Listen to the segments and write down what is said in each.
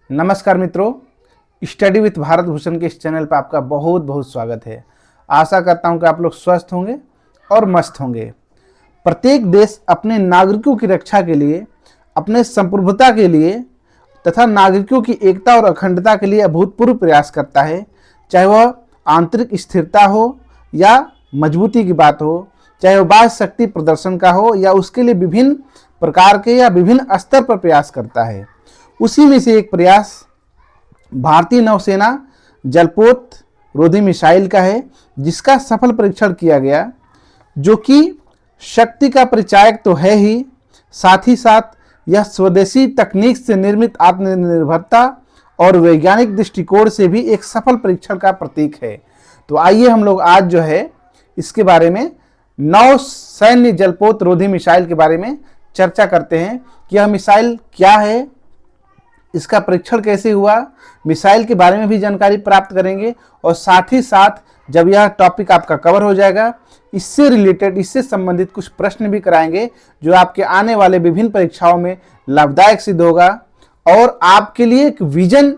नमस्कार मित्रों, study with Bharat Bhushan के इस चैनल पर आपका बहुत बहुत स्वागत है। आशा करता हूं कि आप लोग स्वस्थ होंगे और मस्त होंगे। प्रत्येक देश अपने नागरिकों की रक्षा के लिए, अपने संप्रभुता के लिए तथा नागरिकों की एकता और अखंडता के लिए अभूतपूर्व प्रयास करता है। चाहे वह आंतरिक स्थिरता हो या मजबूती की बात हो, चाहे वह बाह्य शक्ति प्रदर्शन का हो या उसके लिए विभिन्न प्रकार के या विभिन्न स्तर पर प्रयास करता है। उसी में से एक प्रयास भारतीय नौसेना जलपोत रोधी मिसाइल का है, जिसका सफल परीक्षण किया गया, जो कि शक्ति का परिचायक तो है ही, साथ यह स्वदेशी तकनीक से निर्मित आत्मनिर्भरता और वैज्ञानिक दृष्टिकोण से भी एक सफल परीक्षण का प्रतीक है। तो आइए हम लोग आज जो है इसके बारे में नौसैन्य जलपोत रोधी मिसाइल के बारे में चर्चा करते हैं कि यह मिसाइल क्या है, इसका परीक्षण कैसे हुआ, मिसाइल के बारे में भी जानकारी प्राप्त करेंगे और साथ ही साथ जब यह टॉपिक आपका कवर हो जाएगा, इससे रिलेटेड, इससे संबंधित कुछ प्रश्न भी कराएंगे जो आपके आने वाले विभिन्न परीक्षाओं में लाभदायक सिद्ध होगा और आपके लिए एक विजन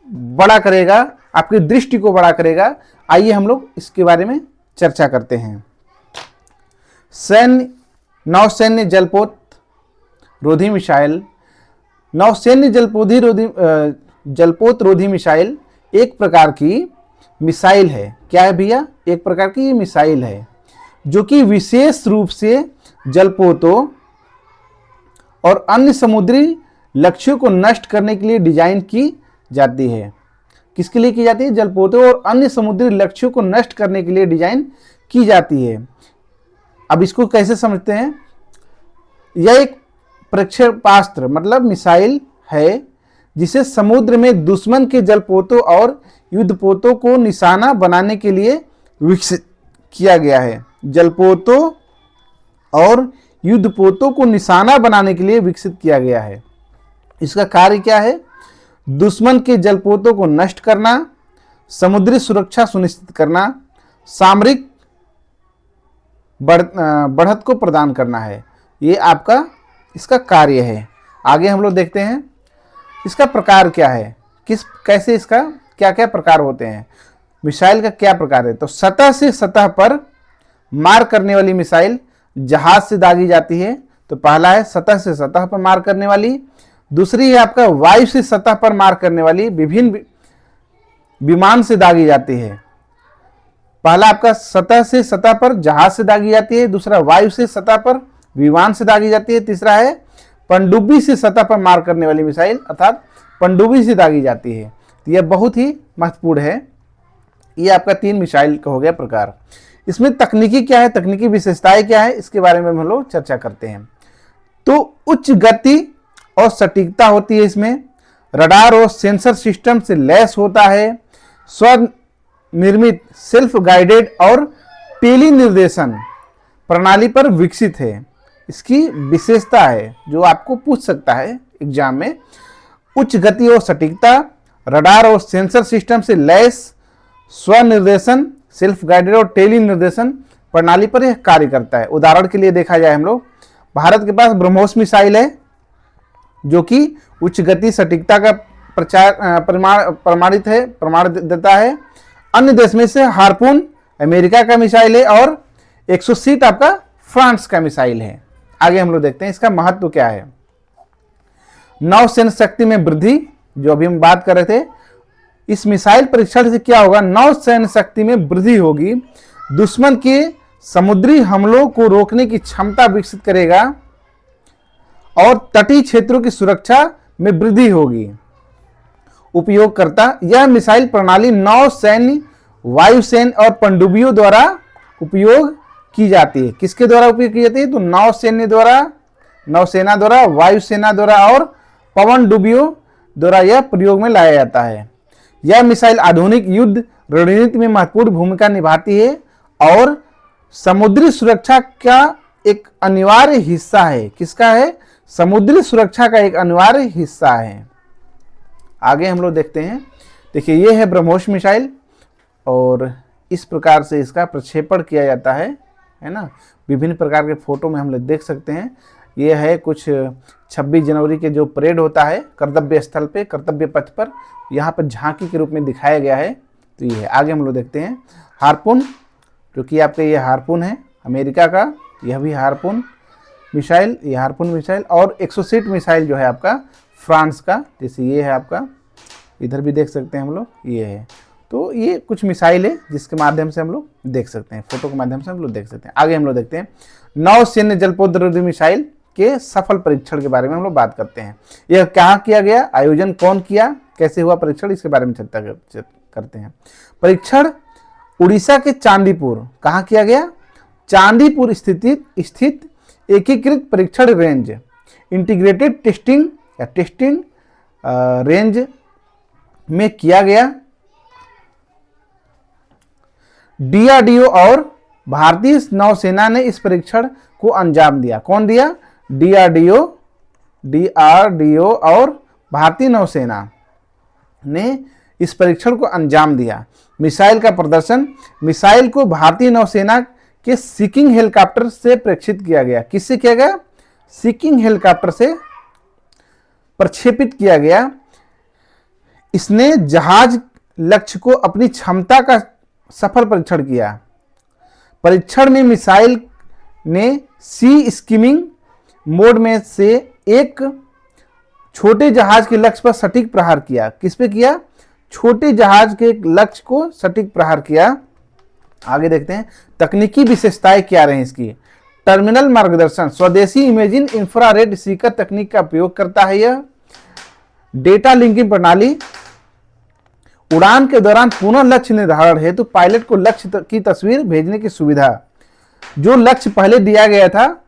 बड़ा करेगा, आपकी दृष्टि को बड़ा करेगा। आइए हम लोग इसके बारे में चर्चा करते हैं। नौसैन्य जलपोत रोधी मिसाइल। नौसैन्य जलपोत रोधी मिसाइल एक प्रकार की मिसाइल है। क्या है भैया? एक प्रकार की ये मिसाइल है जो कि विशेष रूप से जलपोतों और अन्य समुद्री लक्ष्यों को नष्ट करने के लिए डिजाइन की जाती है। किसके लिए की जाती है? जलपोतों और अन्य समुद्री लक्ष्यों को नष्ट करने के लिए डिजाइन की जाती है। अब इसको कैसे समझते हैं? यह एक प्रक्षेपास्त्र मतलब मिसाइल है जिसे समुद्र में दुश्मन के जलपोतों और युद्धपोतों को निशाना बनाने के लिए विकसित किया गया है। जलपोतों और युद्धपोतों को निशाना बनाने के लिए विकसित किया गया है। इसका कार्य क्या है? दुश्मन के जलपोतों को नष्ट करना, समुद्री सुरक्षा सुनिश्चित करना, सामरिक बढ़त को प्रदान करना है। ये आपका इसका कार्य है। आगे हम लोग देखते हैं इसका प्रकार क्या है, कैसे इसका क्या क्या प्रकार होते हैं। मिसाइल का क्या प्रकार है? तो सतह से सतह पर मार करने वाली मिसाइल जहाज से दागी जाती है। तो पहला है सतह से सतह पर मार करने वाली। दूसरी है आपका वायु से सतह पर मार करने वाली, विभिन्न विमान से दागी जाती है। पहला आपका सतह से सतह पर जहाज से दागी जाती है, दूसरा वायु से सतह पर विमान से दागी जाती है, तीसरा है पनडुब्बी से सतह पर मार करने वाली मिसाइल अर्थात पनडुब्बी से दागी जाती है। तो यह बहुत ही महत्वपूर्ण है। ये आपका 3 मिसाइल का हो गया प्रकार। इसमें तकनीकी क्या है, तकनीकी विशेषताएं क्या है, इसके बारे में हम लोग चर्चा करते हैं। तो उच्च गति और सटीकता होती है इसमें, रडार और सेंसर सिस्टम से लैस होता है, स्वनिर्मित सेल्फ गाइडेड और टेली निर्देशन प्रणाली पर विकसित है। इसकी विशेषता है जो आपको पूछ सकता है एग्जाम में। उच्च गति और सटीकता, रडार और सेंसर सिस्टम से लैस, स्वनिर्देशन सेल्फ गाइडेड और टेली निर्देशन प्रणाली पर यह कार्य करता है। उदाहरण के लिए देखा जाए हम लोग, भारत के पास ब्रह्मोस मिसाइल है जो कि उच्च गति सटीकता का प्रमाण देता है। अन्य देश में से हार्पून अमेरिका का मिसाइल है और 130 आपका फ्रांस का मिसाइल है। आगे हम लोग देखते हैं इसका महत्व क्या है। नौसैन्य शक्ति में वृद्धि, जो अभी हम बात कर रहे थे, इस मिसाइल परीक्षण से क्या होगा? नौसैन्य शक्ति में वृद्धि होगी, दुश्मन के समुद्री हमलों को रोकने की क्षमता विकसित करेगा और तटीय क्षेत्रों की सुरक्षा में वृद्धि होगी। उपयोगकर्ता, यह मिसाइल प्रणाली नौसैन्य, वायुसेना और पनडुब्बियों द्वारा उपयोग की जाती है। किसके द्वारा उपयोग की जाती है? तो नौसेना द्वारा, वायुसेना द्वारा और पनडुब्बियों द्वारा यह प्रयोग में लाया जाता है। यह मिसाइल आधुनिक युद्ध रणनीति में महत्वपूर्ण भूमिका निभाती है और समुद्री सुरक्षा का एक अनिवार्य हिस्सा है। किसका है? समुद्री सुरक्षा का एक अनिवार्य हिस्सा है। आगे हम लोग देखते हैं। देखिए, यह है ब्रह्मोस मिसाइल और इस प्रकार से इसका प्रक्षेपण किया जाता है ना। विभिन्न प्रकार के फोटो में हम लोग देख सकते हैं। ये है कुछ 26 जनवरी के जो परेड होता है कर्तव्य स्थल पे, कर्तव्य पथ पर, यहाँ पर झांकी के रूप में दिखाया गया है। तो ये है। आगे हम लोग देखते हैं हार्पून, जो कि आपका ये हार्पून है अमेरिका का, यह भी हार्पून मिसाइल, ये हार्पून मिसाइल। और 160 मिसाइल जो है आपका फ्रांस का, जैसे ये है आपका, इधर भी देख सकते हैं हम लोग, ये है। तो ये कुछ मिसाइल है जिसके माध्यम से हम लोग देख सकते हैं, फोटो के माध्यम से हम लोग देख सकते हैं। आगे हम लोग देखते हैं नौसैन्य जलपोतरोधी मिसाइल के सफल परीक्षण के बारे में हम लोग बात करते हैं। यह कहाँ किया गया, आयोजन कौन किया, कैसे हुआ परीक्षण, इसके बारे में चर्चा करते हैं। परीक्षण उड़ीसा के चांदीपुर, कहाँ किया गया, चांदीपुर स्थित एकीकृत परीक्षण रेंज, इंटीग्रेटेड टेस्टिंग रेंज में किया गया। डीआरडीओ और भारतीय नौसेना ने इस परीक्षण को अंजाम दिया। कौन दिया, डीआरडीओ और भारतीय नौसेना ने इस परीक्षण को अंजाम दिया। मिसाइल का प्रदर्शन, मिसाइल को भारतीय नौसेना के सीकिंग हेलीकॉप्टर से प्रक्षेपित किया गया। किससे किया गया, सीकिंग हेलीकॉप्टर से प्रक्षेपित किया गया। इसने जहाज लक्ष्य को अपनी क्षमता का सफल परीक्षण किया। परीक्षण में मिसाइल ने सी स्किमिंग मोड में से एक छोटे जहाज के लक्ष्य पर सटीक प्रहार किया। किस पे किया, छोटे जहाज के लक्ष्य को सटीक प्रहार किया। आगे देखते हैं तकनीकी विशेषताएं क्या रही इसकी। टर्मिनल मार्गदर्शन, स्वदेशी इमेजिंग इंफ्रारेड सीकर तकनीक का उपयोग करता है यह। डेटा लिंकिंग प्रणाली, उड़ान के दौरान पुनः लक्ष्य निर्धारण हेतु पायलट को लक्ष्य की तस्वीर भेजने की सुविधा। जो लक्ष्य पहले दिया गया था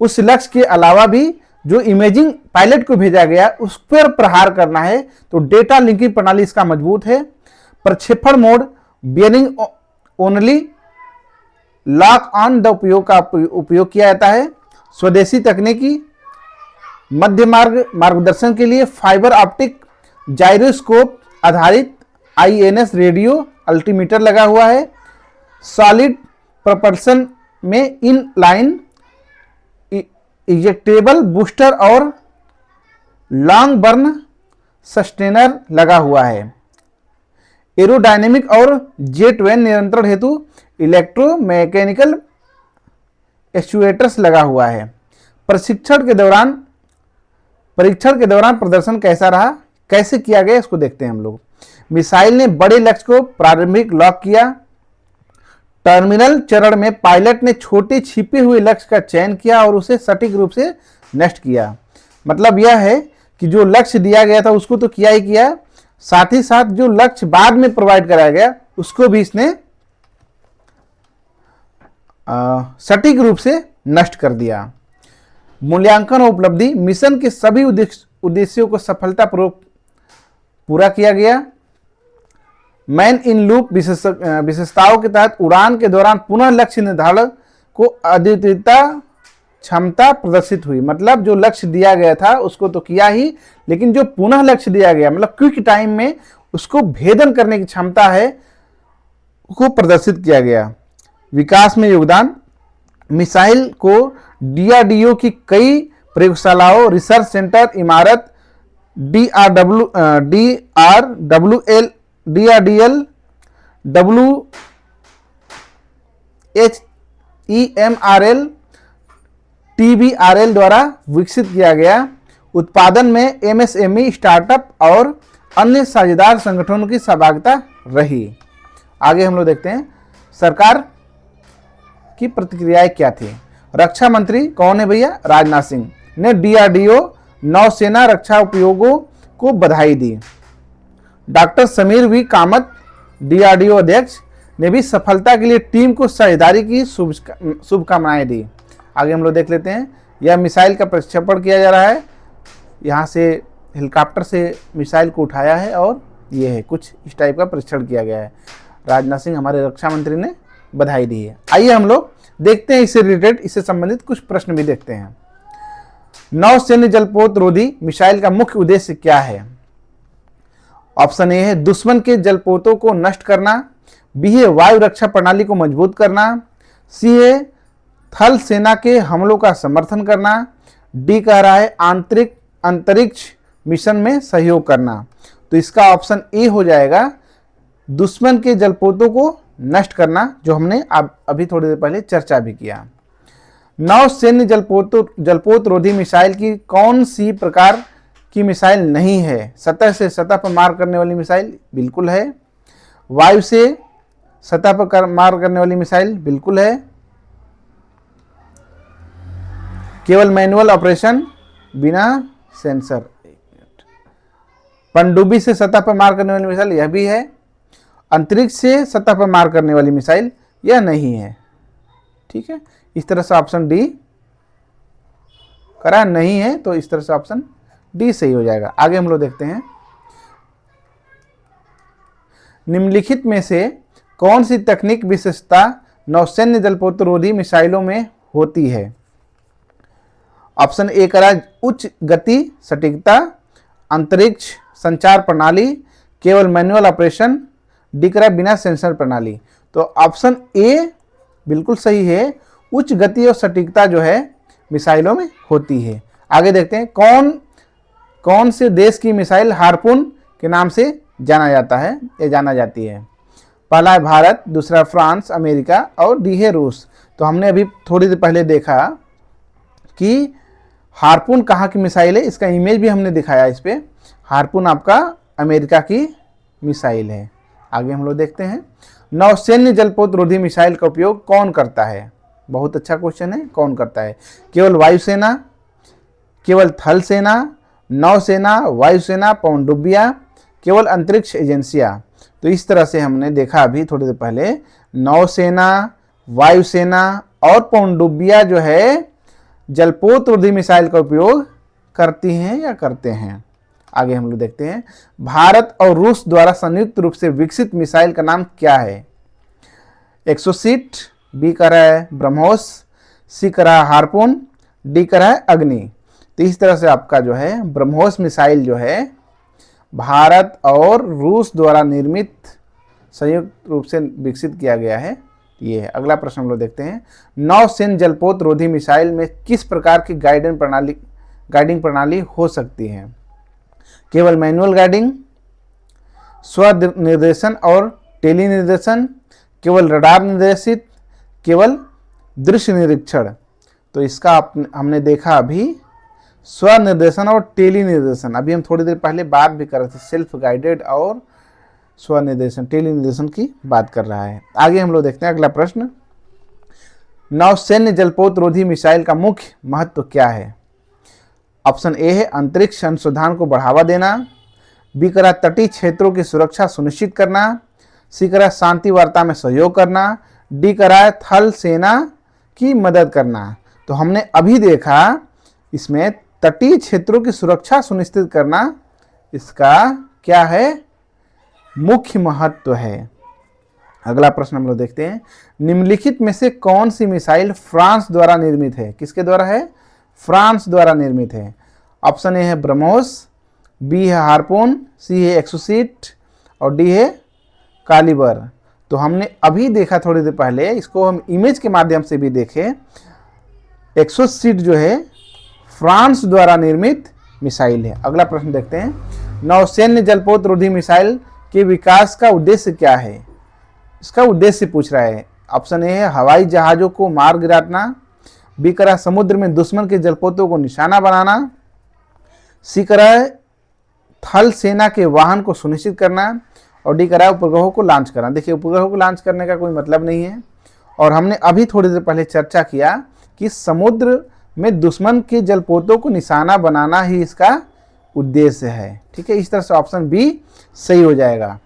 उस लक्ष्य के अलावा भी जो इमेजिंग पायलट को भेजा गया उस पर प्रहार करना है, तो डेटा लिंकिंग प्रणाली इसका मजबूत है। प्रक्षेपण mode, bearing only lock on the उपयोग किया जाता है। स्वदेशी तकनीकी, मध्य मार्गदर्शन के लिए फाइबर ऑप्टिक जाइरोस्कोप आधारित आईएनएस रेडियो अल्टीमीटर लगा हुआ है। सॉलिड प्रपल्सन में इन लाइन इजेक्टेबल बूस्टर और लॉन्ग बर्न सस्टेनर लगा हुआ है। एरोडायनेमिक और जेट वेन नियंत्रण हेतु इलेक्ट्रोमैकेनिकल एक्चुएटर्स लगा हुआ है। परीक्षण के दौरान प्रदर्शन कैसा रहा, कैसे किया गया, इसको देखते हैं हम लोग। मिसाइल ने बड़े लक्ष्य को प्रारंभिक लॉक किया। टर्मिनल चरण में पायलट ने छोटे छिपे हुए लक्ष्य का चयन किया और उसे सटीक रूप से नष्ट किया। मतलब यह है कि जो लक्ष्य दिया गया था उसको तो किया ही किया, साथ ही साथ जो लक्ष्य बाद में प्रोवाइड कराया गया उसको भी इसने सटीक रूप से नष्ट कर दिया। मूल्यांकन और उपलब्धि, मिशन के सभी उद्देश्यों को सफलतापूर्वक पूरा किया गया। मैन इन लूप विशेषताओं के तहत उड़ान के दौरान पुनः लक्ष्य निर्धारण को अद्वितीयता क्षमता प्रदर्शित हुई। मतलब जो लक्ष्य दिया गया था उसको तो किया ही, लेकिन जो पुनः लक्ष्य दिया गया मतलब क्विक टाइम में उसको भेदन करने की क्षमता है को प्रदर्शित किया गया। विकास में योगदान, मिसाइल को डीआरडीओ की कई प्रयोगशालाओं, रिसर्च सेंटर, इमारत, डीआरडीएल, WHEMRL, TBRL द्वारा विकसित किया गया। उत्पादन में एमएसएमई, स्टार्टअप और अन्य साझेदार संगठनों की सहभागिता रही। आगे हम लोग देखते हैं सरकार की प्रतिक्रियाएं क्या थी। रक्षा मंत्री कौन है भैया, राजनाथ सिंह ने डीआरडीओ नौसेना रक्षा उपयोगों को बधाई दी। Doctor Sameer V Kamath DRDO अध्यक्ष ने भी सफलता के लिए टीम को साझेदारी की शुभकामनाएं दी। आगे हम लोग देख लेते हैं, यह मिसाइल का प्रक्षेपण किया जा रहा है, यहाँ से हेलीकॉप्टर से मिसाइल को उठाया है और ये है कुछ इस टाइप का परीक्षण किया गया है। राजनाथ सिंह हमारे रक्षा मंत्री ने बधाई दी है। आइए हम लोग देखते हैं इससे रिलेटेड, इससे संबंधित कुछ प्रश्न भी देखते हैं। नौसैन्य जलपोत रोधी मिसाइल का मुख्य उद्देश्य क्या है। ऑप्शन ए है दुश्मन के जलपोतों को नष्ट करना, बी है वायु रक्षा प्रणाली को मजबूत करना, सी है थल सेना के हमलों का समर्थन करना, डी कह रहा है आंतरिक अंतरिक्ष मिशन में सहयोग करना, तो इसका ऑप्शन ए हो जाएगा, दुश्मन के जलपोतों को नष्ट करना, जो हमने अभी थोड़ी देर पहले चर्चा भी किया। नौ सैन्य जलपोत रोधी मिसाइल की कौन सी प्रकार की मिसाइल नहीं है? सतह से सतह पर मार करने वाली मिसाइल बिल्कुल है, वायु से सतह पर मार करने वाली मिसाइल बिल्कुल है, केवल मैनुअल ऑपरेशन बिना सेंसर, पनडुब्बी से सतह पर मार करने वाली मिसाइल यह भी है, अंतरिक्ष से सतह पर मार करने वाली मिसाइल यह नहीं है। ठीक है, इस तरह से ऑप्शन डी करा नहीं है, तो इस तरह से ऑप्शन डी सही हो जाएगा। आगे हम लोग देखते हैं, निम्नलिखित में से कौन सी तकनीक विशेषता नौसैन्य जलपोतरोधी मिसाइलों में होती है? ऑप्शन ए करा उच्च गति सटीकता, अंतरिक्ष संचार प्रणाली, केवल मैनुअल ऑपरेशन, डी करा बिना सेंसर प्रणाली। तो ऑप्शन ए बिल्कुल सही है, उच्च गति और सटीकता जो है मिसाइलों में होती है। आगे देखते हैं, कौन से देश की मिसाइल हार्पून के नाम से जाना जाता है या जाना जाती है? पहला है भारत, दूसरा फ्रांस, अमेरिका और डी है रूस। तो हमने अभी थोड़ी देर पहले देखा कि हार्पून कहाँ की मिसाइल है, इसका इमेज भी हमने दिखाया इस पे। हार्पून आपका अमेरिका की मिसाइल है। आगे हम लोग देखते हैं, नौसैन्य जलपोत रोधी मिसाइल का उपयोग कौन करता है? बहुत अच्छा क्वेश्चन है, कौन करता है? केवल वायुसेना, केवल थल सेना, नौसेना, वायुसेना, पनडुब्बियां, केवल अंतरिक्ष एजेंसियां। तो इस तरह से हमने देखा अभी थोड़ी देर पहले, नौसेना, वायुसेना और पनडुब्बियां जो है जलपोत रोधी मिसाइल का उपयोग करती हैं या करते हैं। आगे हम लोग देखते हैं, भारत और रूस द्वारा संयुक्त रूप से विकसित मिसाइल का नाम क्या है? 100 बी कर रहा है ब्रह्मोस, सी कर रहा है हार्पून, डी कर रहा है अग्नि। तो इस तरह से आपका जो है ब्रह्मोस मिसाइल जो है भारत और रूस द्वारा निर्मित संयुक्त रूप से विकसित किया गया है, ये है। अगला प्रश्न हम लोग देखते हैं, नौसैन्य जलपोत रोधी मिसाइल में किस प्रकार की गाइडिंग प्रणाली हो सकती है? केवल मैनुअल गाइडिंग, स्वनिर्देशन और टेली निर्देशन, केवल रडार निर्देशित, केवल दृश्य निरीक्षण। तो इसका हमने देखा अभी स्वनिर्देशन और टेली निर्देशन, अभी हम थोड़ी देर पहले बात भी कर रहे थे, सेल्फ गाइडेड और स्वनिर्देशन, टेली निर्देशन की बात कर रहा है। आगे हम लोग देखते हैं अगला प्रश्न, नौसैन्य जलपोत रोधी मिसाइल का मुख्य महत्व क्या है? ऑप्शन ए है अंतरिक्ष अनुसंधान को बढ़ावा देना, बी करा तटीय क्षेत्रों की सुरक्षा सुनिश्चित करना, सी करा शांति वार्ता में सहयोग करना, डी करा थल सेना की मदद करना। तो हमने अभी देखा इसमें तटीय क्षेत्रों की सुरक्षा सुनिश्चित करना इसका क्या है? मुख्य महत्व है। अगला प्रश्न हम लोग देखते हैं, निम्नलिखित में से कौन सी मिसाइल फ्रांस द्वारा निर्मित है? किसके द्वारा है? फ्रांस द्वारा निर्मित है। ऑप्शन ए है ब्रह्मोस, बी है हार्पून, सी है 100 और डी है कालीबर। तो हमने अभी देखा थोड़ी देर पहले, इसको हम इमेज के माध्यम से भी देखें, 100 जो है फ्रांस द्वारा निर्मित मिसाइल है। अगला प्रश्न देखते हैं, नौसैन्य जलपोत रोधी मिसाइल के विकास का उद्देश्य क्या है? इसका उद्देश्य पूछ रहा है। ऑप्शन ए है हवाई जहाजों को मार गिराना, बी करा समुद्र में दुश्मन के जलपोतों को निशाना बनाना, सी करा थल सेना के वाहन को सुनिश्चित करना और डी करा उपग्रहों को लॉन्च करना। देखिए उपग्रहों को लॉन्च करने का कोई मतलब नहीं है, और हमने अभी थोड़ी देर पहले चर्चा किया कि समुद्र में दुश्मन के जलपोतों को निशाना बनाना ही इसका उद्देश्य है। ठीक है, इस तरह से ऑप्शन बी सही हो जाएगा।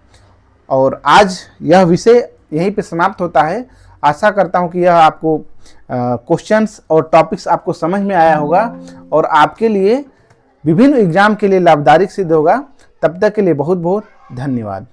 और आज यह विषय यहीं पे समाप्त होता है। आशा करता हूं कि यह आपको क्वेश्चंस और टॉपिक्स आपको समझ में आया होगा और आपके लिए विभिन्न एग्जाम के लिए लाभदायक सिद्ध होगा। तब तक के लिए बहुत बहुत धन्यवाद।